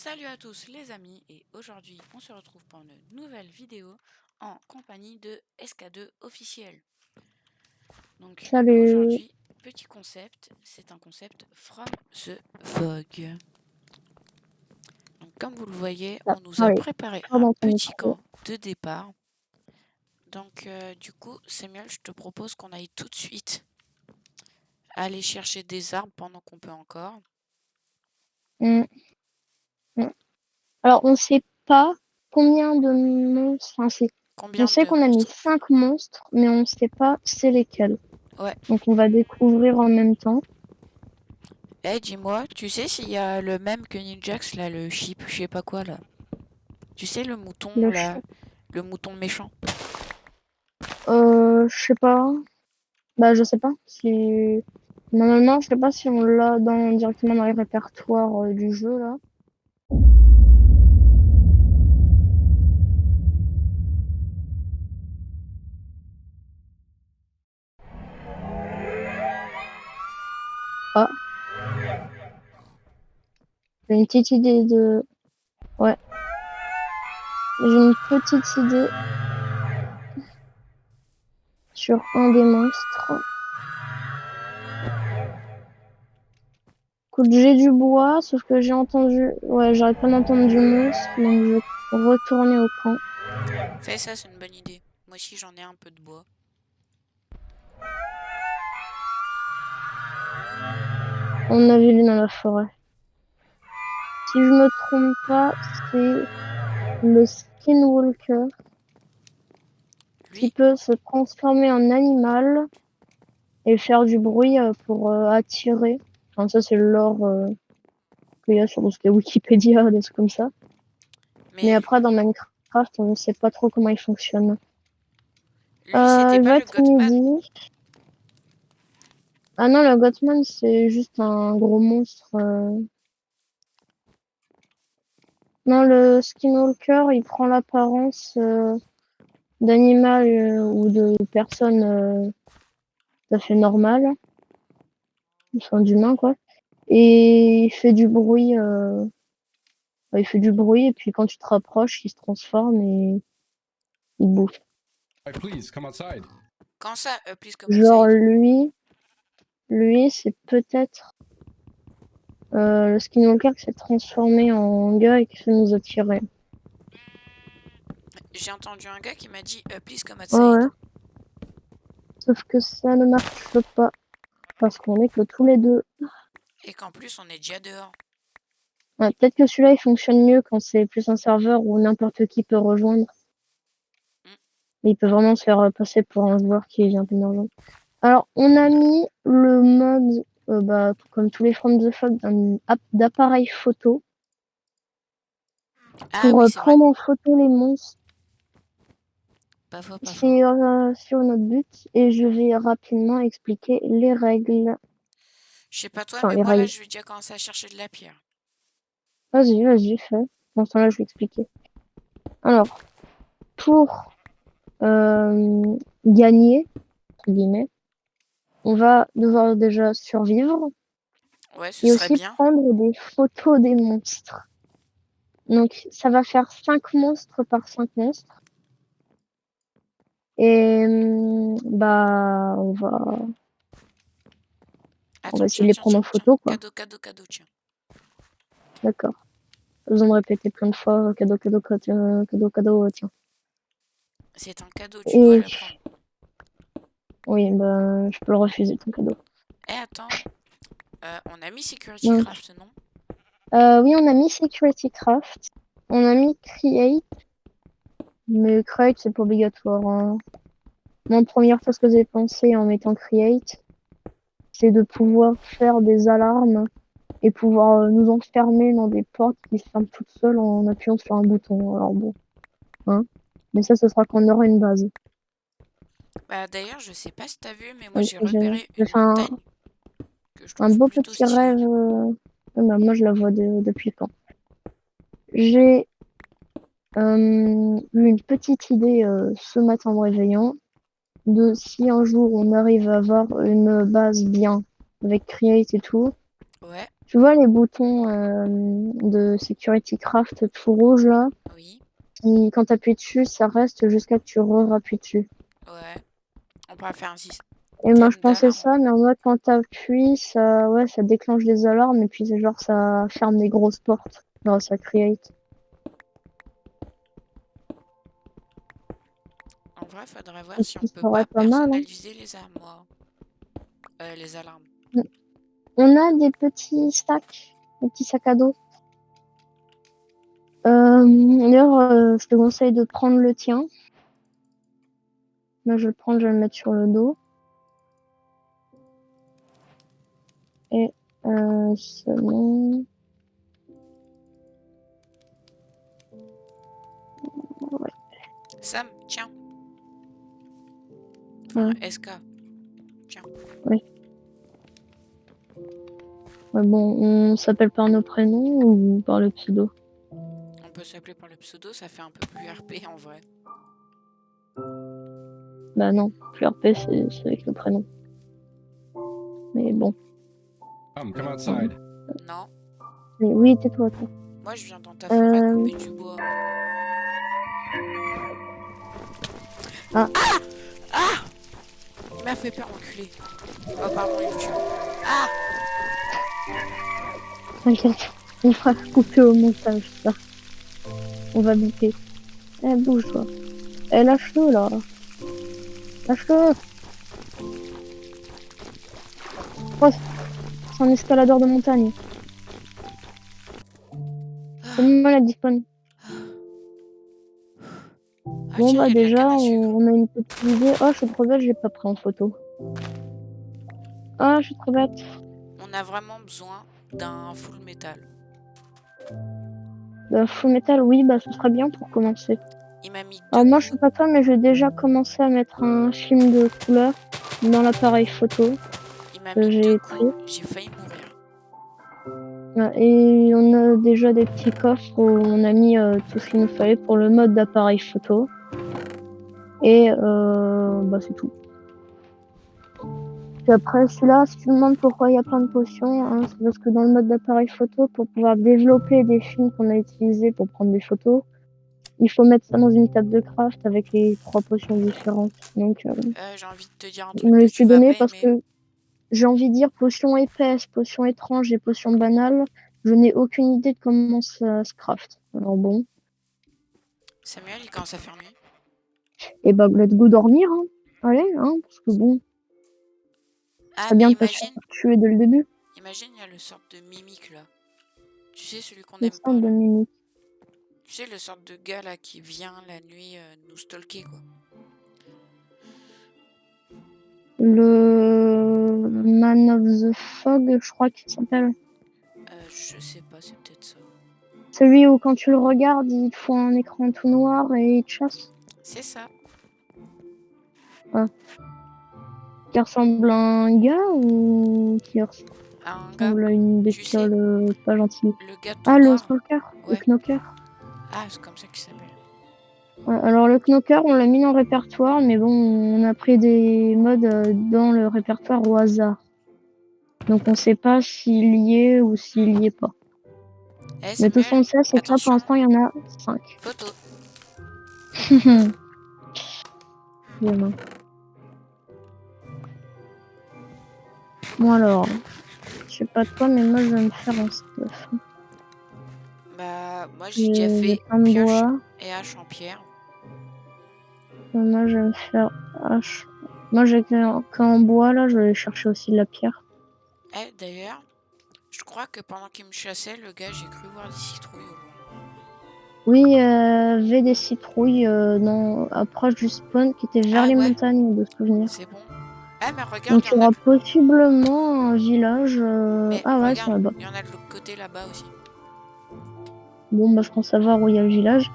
Salut à tous les amis et aujourd'hui on se retrouve pour une nouvelle vidéo en compagnie de SK2 officiel. Donc Salut. aujourd'hui, petit concept, c'est un concept from the Vogue. Donc comme vous le voyez, Ah, on nous a allez, préparé parle un dans ton petit micro. camp de départ. Donc du coup Samuel, je te propose qu'on aille tout de suite aller chercher des arbres pendant qu'on peut encore. Mm, mm. Alors, on sait pas combien de monstres. On Combien sait de qu'on a mis monstres? 5 monstres, mais on sait pas c'est lesquels. Ouais. Donc, on va découvrir en même temps. Eh, dis-moi, tu sais s'il y a le même que Ninjax là, le chip, je sais pas quoi là. Tu sais le mouton Le là, chat. le mouton méchant. Je sais pas. Bah, je sais pas. Si... Normalement, je sais pas si on l'a directement dans les répertoires du jeu, là. Ah, j'ai une petite idée de... Ouais. J'ai une petite idée sur un des monstres. Écoute, j'ai du bois, sauf que j'ai entendu... Ouais, j'arrête pas d'entendre du monstre, donc je vais retourner au camp. Fais ça, c'est une bonne idée. Moi aussi j'en ai un peu de bois. On a vu lui dans la forêt. Si je me trompe pas, c'est le Skinwalker qui Lui, peut se transformer en animal et faire du bruit pour attirer. Enfin, ça, c'est le lore qu'il y a sur le Wikipédia, des trucs comme ça. Mais mais après, dans Minecraft, on ne sait pas trop comment il fonctionne. lui c'était Il pas va le être Gothman. midi. Ah non, le Gothman, c'est juste un gros monstre. Non, le Skinwalker, il prend l'apparence d'animal ou de personne tout à fait normale, enfin d'humain quoi. Et il fait du bruit, il fait du bruit et puis quand tu te rapproches, il se transforme et il bouffe. Please come outside. Quand ça, please come Genre outside. lui c'est peut-être le Skinwalker qui s'est transformé en gars et qui fait nous attirer. J'ai entendu un gars qui m'a dit please come Ouais, outside. ouais. Sauf que ça ne marche pas parce qu'on est que tous les deux. Et qu'en plus on est déjà dehors. Ouais, peut-être que celui-là il fonctionne mieux quand c'est plus un serveur où n'importe qui peut rejoindre. Hmm. Il peut vraiment se faire passer pour un joueur qui vient de nous rejoindre. Alors, on a mis le mode, comme tous les From the Fog, d'appareil photo Ah pour oui, c'est vrai. prendre en photo les monstres. Pas faux, pas faux. C'est sur notre but et je vais rapidement expliquer les règles. Je sais pas toi, Enfin, mais les moi là règles. je vais déjà commencer à chercher de la pierre. Vas-y, fais. Dans ce temps-là, je vais expliquer. Alors, pour gagner, entre guillemets, on va devoir déjà survivre Ouais, ce et serait aussi bien. prendre des photos des monstres. Donc, ça va faire 5 monstres par 5 monstres. Et on va Attends, essayer de tiens, les tiens, prendre tiens, en tiens. photo, quoi. Cadeau, cadeau, cadeau, tiens. D'accord. Pas besoin de répéter plein de fois, cadeau, tiens. C'est un cadeau, tu dois Et le prendre. oui, je peux le refuser, ton cadeau. Eh attends, on a mis Security Donc, Craft, non? oui, on a mis Security Craft. On a mis Create. Mais Create, c'est pas obligatoire, hein. Moi, la première chose que j'ai pensé en mettant Create, c'est de pouvoir faire des alarmes et pouvoir nous enfermer dans des portes qui se ferment toutes seules en appuyant sur un bouton. Alors bon, hein. Mais ça, ce sera quand on aura une base. Bah d'ailleurs, je sais pas si t'as vu, mais moi Donc, j'ai j'ai repéré j'ai une fait montagne que je un trouve beau plutôt petit stylée. rêve. Moi, je la vois depuis quand. J'ai eu une petite idée ce matin en me réveillant de si un jour on arrive à avoir une base bien avec Create et tout, Ouais. Tu vois les boutons de Security Craft tout rouge là? Oui. Quand tu appuies dessus, ça reste jusqu'à ce que tu re-rappuies dessus. Ouais. On pourrait faire un Et moi, je système pensais d'alarme. ça, mais en mode, quand t'appuies, ça déclenche des alarmes, et puis c'est genre, ça ferme des grosses portes grâce à Create. En vrai, faudrait voir Ce si on qui peut serait pas pas mal, hein. personnaliser les armoires. Les alarmes. On a des petits sacs à dos. D'ailleurs, je te conseille de prendre le tien. Moi, je vais le prendre, je vais le mettre sur le dos. Et, sinon, ouais. Sam, tiens. Ouais. Enfin, SK. Tiens. Ouais, bon, on s'appelle par nos prénoms ou par le pseudo? On peut s'appeler par le pseudo, ça fait un peu plus RP en vrai. Bah non, FLRP, c'est avec le prénom. Mais bon. Come outside. Non. Mais oui, tais-toi, toi. Moi, je viens dans ta forêt Euh, couper du bois. Ah. Ah! Il m'a fait peur, enculé. Oh, pardon, YouTube. Ah! T'inquiète, on fera couper au montage, ça. On va biper. Eh, bouge-toi. Eh, lâche-le, là. Lâche-le. Oh, c'est un escaladeur de montagne. Ah, Comment la dispone? ah Bon, tiens, il bah, y a de la déjà, canne à sucre. on a une petite idée. Oh, je suis trop bête, je l'ai pas pris en photo. Ah, je suis trop bête. On a vraiment besoin d'un full métal. Full metal, oui, bah, ce serait bien pour commencer. Il m'a mis Alors, deux moi, je sais clous. pas toi, mais j'ai déjà commencé à mettre un film de couleur dans l'appareil photo Il m'a que mis deux j'ai pris. coups. J'ai failli mourir. Et on a déjà des petits coffres où on a mis tout ce qu'il nous fallait pour le mode d'appareil photo. Et bah, c'est tout. Puis après, celui-là, si tu me demandes pourquoi il y a plein de potions, hein, c'est parce que dans le mode d'appareil photo, pour pouvoir développer des films qu'on a utilisés pour prendre des photos, il faut mettre ça dans une table de craft avec les 3 potions différentes. Donc, J'ai envie de te dire un je truc me que les tu suis vas donné pas parce aimer. que j'ai envie de dire potion épaisse, potion étrange et potion banale. Je n'ai aucune idée de comment ça se craft. Alors bon. Samuel, il commence à faire nuit. Et bah, let's go dormir, hein. Allez, hein, parce que bon, Ah, c'est mais bien de pas se imagine, faire tuer dès le début. il y a le sort de mimique là. Tu sais, celui qu'on Le aime sang pas de là. Mimi. Tu sais, le sort de gars là qui vient la nuit nous stalker quoi. Le Man of the Fog, je crois qu'il s'appelle. Je sais pas, c'est peut-être ça. Celui où quand tu le regardes, il te faut un écran tout noir et il te chasse. C'est ça. Qui ressemble à un gars ou qui Un gars, ressemble à une tu sais, bestiole pas gentille? le gars tout Ah, le noir. Knocker, le Ouais. Knocker. Ah, c'est comme ça qu'il s'appelle. Ouais, alors le Knocker, on l'a mis dans le répertoire, mais bon, on a pris des modes dans le répertoire au hasard. Donc on sait pas s'il y est ou s'il y est pas. Eh Mais tout ce Samuel, qu'on sait, c'est que là, pour attention, l'instant, il y en a 5. photo. Bien. Bon alors, je sais pas toi, mais moi je vais me faire un stuff. Bah, moi j'ai déjà J'ai fait plein de pioche bois. et hache en pierre. Moi je vais me faire hache. Moi j'ai qu'en bois là, je vais aller chercher aussi de la pierre. Eh, d'ailleurs, je crois que pendant qu'il me chassait, le gars, j'ai cru voir des citrouilles au loin. Oui, avait des citrouilles proche du spawn qui était vers Ah les ouais, montagnes de souvenir. c'est bon. Ah, mais regarde, Donc il y aura possiblement un village. mais Ah ouais, c'est regarde, là-bas. il y en a de l'autre côté là-bas aussi. Bon bah je pense savoir où il y a le village.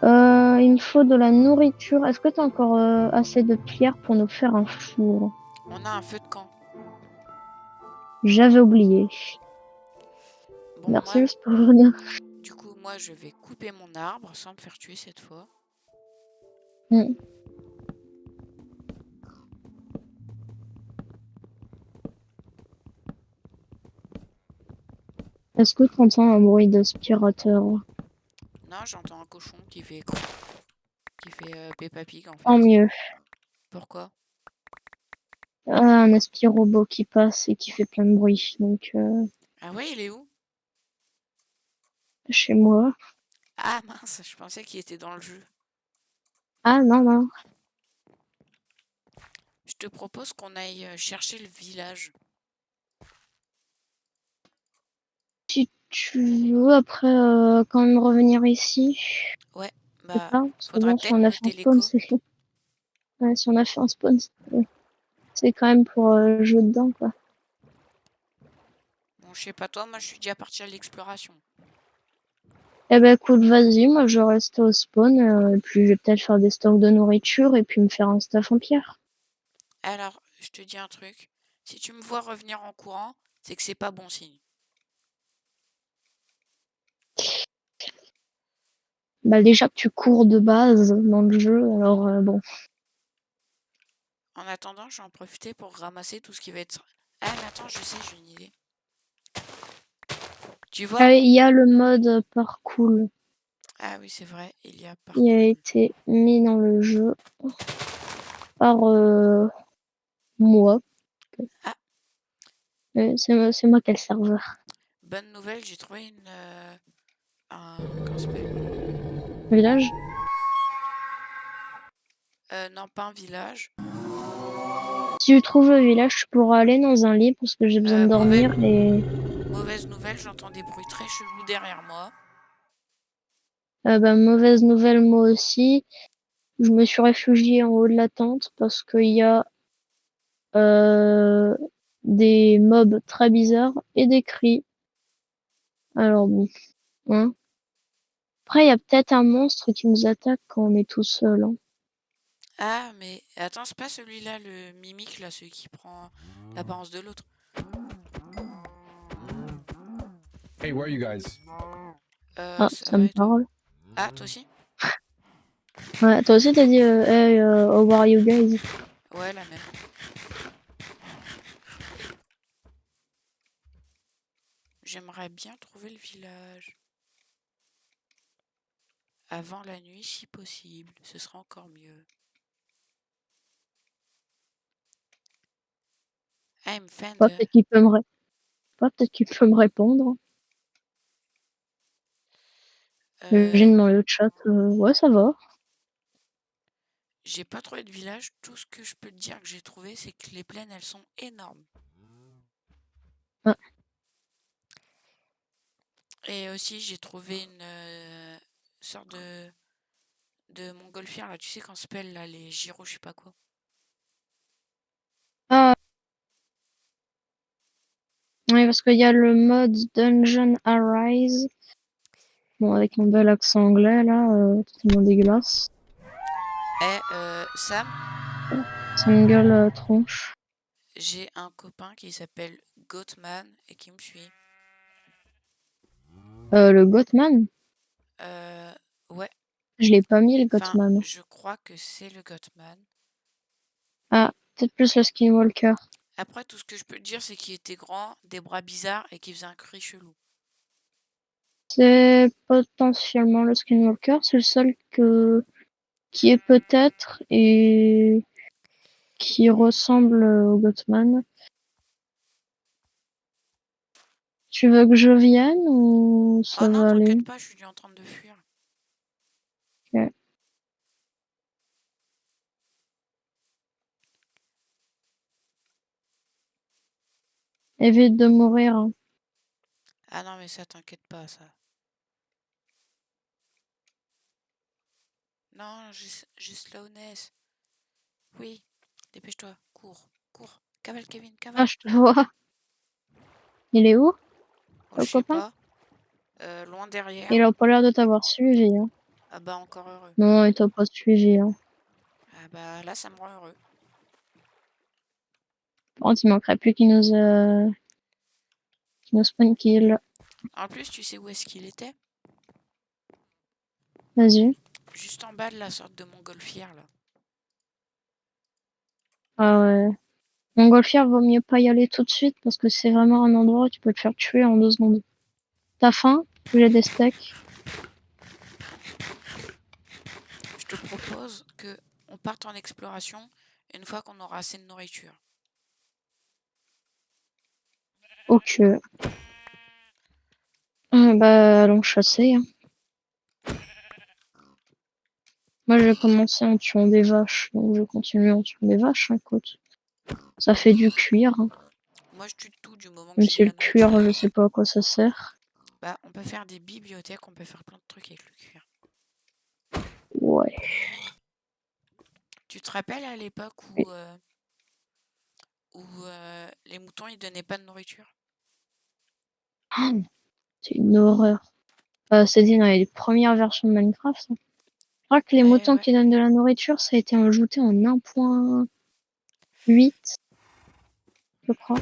Il me faut de la nourriture. Est-ce que tu as encore assez de pierres pour nous faire un four? On a un feu de camp. J'avais oublié. Bon, Merci moi, juste pour revenir. du coup, moi, je vais couper mon arbre sans me faire tuer cette fois. Mm. Est-ce que tu entends un bruit d'aspirateur? Non, j'entends un cochon qui fait Peppa Pig en Tant fait. mieux. Pourquoi? Ah, un aspirobot qui passe et qui fait plein de bruit. Donc, Ah ouais, il est où? chez moi. Ah mince, je pensais qu'il était dans le jeu. Ah, non, non. Je te propose qu'on aille chercher le village. Si tu veux, après, quand même revenir ici. Ouais, C'est bah, ça? Parce que faudrait bon, si peut-être on a fait un noter spawn, l'écho. c'est ouais, si on a fait un spawn, c'est quand même pour jouer dedans, quoi. Bon, je sais pas toi, moi je suis déjà parti à l'exploration. Eh ben, écoute, vas-y, moi je reste au spawn, et puis je vais peut-être faire des stocks de nourriture et puis me faire un staff en pierre. Alors, je te dis un truc. Si tu me vois revenir en courant, c'est que c'est pas bon signe. Bah, déjà que tu cours de base dans le jeu, alors bon. En attendant, je vais en profiter pour ramasser tout ce qui va être... Ah, mais attends, je sais, j'ai une idée. Tu vois Ah, il y a le mode parcours. Ah oui, c'est vrai, il y a Il a parcours. été mis dans le jeu par moi. Ah, C'est moi qui ai le serveur. bonne nouvelle, j'ai trouvé comment ça s'appelle? Village? Non, pas un village. Si tu trouves le village, tu pourras aller dans un lit parce que j'ai besoin de Mauvaise, dormir et mauvaise nouvelle, j'entends des bruits très chelous derrière moi. bah, mauvaise nouvelle moi aussi. Je me suis réfugiée en haut de la tente parce qu'il y a euh, des mobs très bizarres et des cris. Alors bon, hein. Après, il y a peut-être un monstre qui nous attaque quand on est tout seul, hein. Ah, mais attends, c'est pas celui-là, le mimique, là, celui qui prend l'apparence de l'autre. Hey, where are you guys? Ah, Ça ça me va et toi? parle. Ah, toi aussi? Ouais, toi aussi t'as dit hey, how are you guys? Ouais, la même. J'aimerais bien trouver le village. Avant la nuit, si possible. Ce sera encore mieux. I'm Pas Fender. peut-être qu'il peut me ré- pas peut-être qu'il peut me répondre. Euh, J'ai dans le chat. Ouais, ça va. j'ai pas trouvé de village. Tout ce que je peux te dire que j'ai trouvé, c'est que les plaines, elles sont énormes. Ah, Et aussi, j'ai trouvé une sorte de montgolfière, là. Tu sais, quand ça s'appelle, là, les gyros, je sais pas quoi. ah, oui, parce qu'il y a le mode Dungeon Arise. Bon, avec mon bel accent anglais, là, totalement dégueulasse. Eh, Sam, Ça me gueule tronche. j'ai un copain qui s'appelle Goatman et qui me suit. Le Gothman? Euh, ouais. Je l'ai pas mis, le Enfin, Gothman. je crois que c'est le Goatman. Ah, peut-être plus le Skinwalker. Après, tout ce que je peux te dire, c'est qu'il était grand, des bras bizarres et qu'il faisait un cri chelou. C'est potentiellement le Skinwalker. C'est le seul qui est peut-être et qui ressemble au Gothman. Tu veux que je vienne ou Oh ça non, va aller? t'inquiète pas, je suis en train de fuir. Ok. Évite de mourir, hein. Ah non, mais ça, t'inquiète pas, ça. Non, j'ai slowness. Oui, dépêche-toi, cours, cours. Cavale, Kevin, Ah, cavale. je te vois. Il est où, Oh, le je sais copain? pas. Loin derrière. Il a pas l'air de t'avoir suivi, hein. Ah bah, encore heureux. Non, il t'a pas suivi, hein. Ah bah, là, ça me rend heureux. Par contre, il manquerait plus qu'il nous spawn kill. En plus, tu sais où est-ce qu'il était? Vas-y. Juste en bas de la sorte de montgolfière, là. Ah ouais. Montgolfière, vaut mieux pas y aller tout de suite parce que c'est vraiment un endroit où tu peux te faire tuer en 2 secondes. T'as faim? J'ai des steaks. Je te propose que on parte en exploration une fois qu'on aura assez de nourriture. Ok. Bah, allons chasser. Hein. Moi, j'ai commencé en tuant des vaches, donc je continue en tuant des vaches. Hein, écoute. Ça fait du cuir. Hein. Moi, je tue tout du moment que Même j'ai de si le la nourriture. cuir, je sais pas à quoi ça sert. Bah, on peut faire des bibliothèques, on peut faire plein de trucs avec le cuir. Ouais. Tu te rappelles à l'époque Oui. où les moutons ils donnaient pas de nourriture? Ah, c'est une horreur. C'est dit dans les premières versions de Minecraft. Hein. Je crois que les moutons Ouais. qui donnent de la nourriture, ça a été ajouté en 1.8, je crois.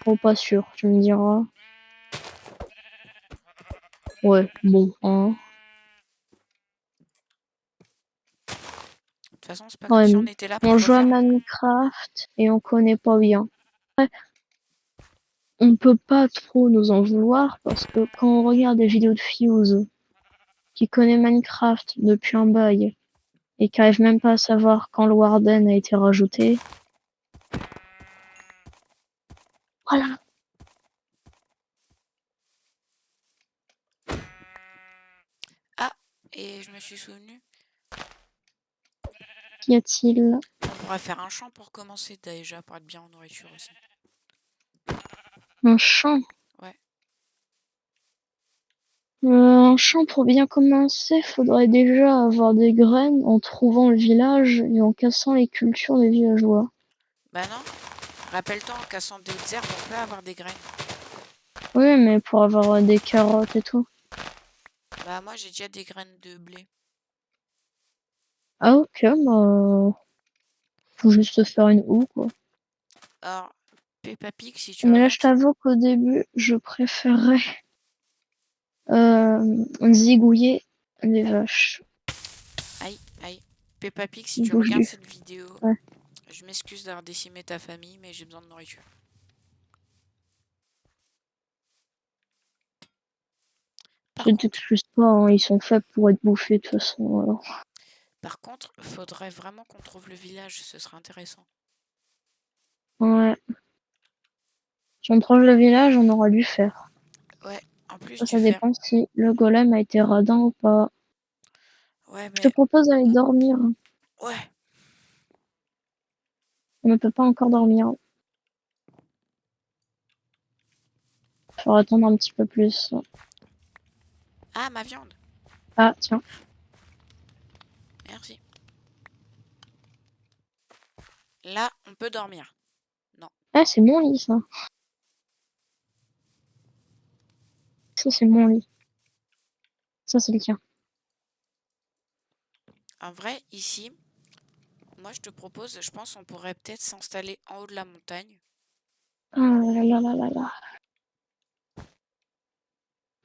Oh, pas sûr, tu me diras. Ouais, bon, hein. De toute façon, c'est pas comme Ouais, si on était là on pour joue à refaire. Minecraft et on connaît pas bien. Après, on peut pas trop nous en vouloir parce que quand on regarde des vidéos de Fuse qui connaît Minecraft depuis un bail et qui arrive même pas à savoir quand le Warden a été rajouté. Voilà. Ah, et je me suis souvenu, Qu'y a-t-il? on pourrait faire un champ pour commencer déjà, pour être bien en nourriture aussi. Un champ. Ouais. Un champ pour bien commencer, faudrait déjà avoir des graines en trouvant le village et en cassant les cultures des villageois. Bah non, rappelle-toi, en cassant des herbes, on peut avoir des graines. Oui, mais pour avoir des carottes et tout. Bah moi, j'ai déjà des graines de blé. Ah ok, bah... Faut juste faire une houe, quoi. Alors, Peppa Pig, si tu Mais là, je regardes... t'avoue qu'au début, je préférerais zigouiller les vaches. Aïe, aïe. Peppa Pig, si tu Bouge regardes du. cette vidéo, Ouais. je m'excuse d'avoir décimé ta famille, mais j'ai besoin de nourriture. Par Tu contre, t'excuses pas, hein, ils sont faits pour être bouffés de toute façon. Alors. faudrait vraiment qu'on trouve le village, ce serait intéressant. Ouais. Si on trouve le village, on aura dû faire. Ouais, en plus du Ça fer. dépend si le golem a été radin ou pas. Ouais, Je te mais... propose d'aller dormir. Ouais. On ne peut pas encore dormir. Faut attendre un petit peu plus. Ah, ma viande. Ah, tiens. Merci. Là, on peut dormir. Non. Ah, c'est mon lit, ça. Ça, c'est mon lit. Ça, c'est le tien. En vrai, ici, moi, je te propose, je pense, on pourrait peut-être s'installer en haut de la montagne. Ah là là là là là.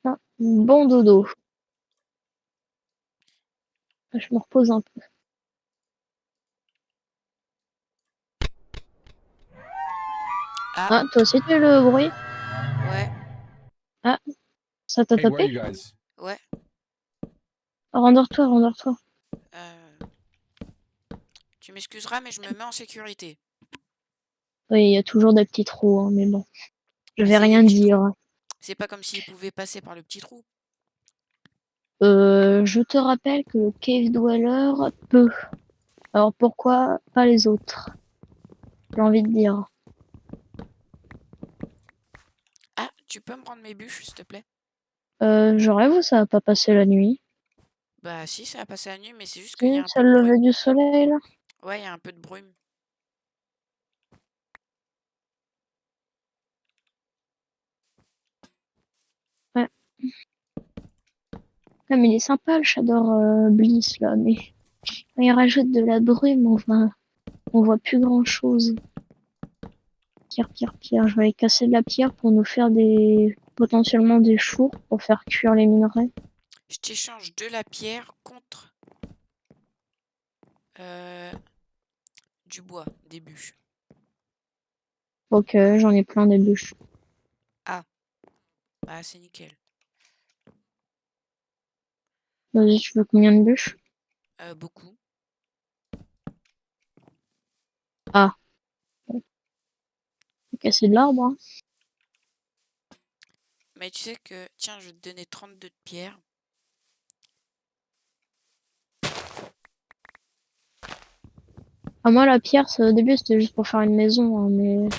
Ah, bon dodo. Je me repose un peu. Ah, Ah, toi aussi, tu as le bruit? ouais, Ah, ça t'a Hey, where are tapé? you guys? ouais. Rendors-toi, rendors-toi. euh, Tu m'excuseras, mais je me mets en sécurité. Oui, il y a toujours des petits trous, hein, mais bon. Je vais Essayez rien le petit trou. dire. C'est pas comme s'il pouvait passer par le petit trou. Je te rappelle que le Cave Dweller peut. Alors pourquoi pas les autres? J'ai envie de dire. Ah, tu peux me prendre mes bûches, s'il te plaît? Je rêve ou ça va pas passer la nuit? Bah si, ça a passé la nuit, mais c'est juste qu'il y Si, a un c'est peu de le brume. lever du soleil, là? Ouais, il y a un peu de brume. Ouais. Ouais, mais il est sympa le Shadow Bliss, là, mais quand il rajoute de la brume, on voit plus grand chose. Pierre, pierre, pierre. Je vais aller casser de la pierre pour nous faire potentiellement des fours pour faire cuire les minerais. Je t'échange de la pierre contre euh, du bois, des bûches. Ok, j'en ai plein des bûches. Ah, Bah, c'est nickel. Vas-y, tu veux combien de bûches? Beaucoup. Ah, faut casser de l'arbre, hein. Mais tu sais que, tiens, je vais te donner 32 de pierre. Ah, moi, la pierre, au début, c'était juste pour faire une maison, hein, mais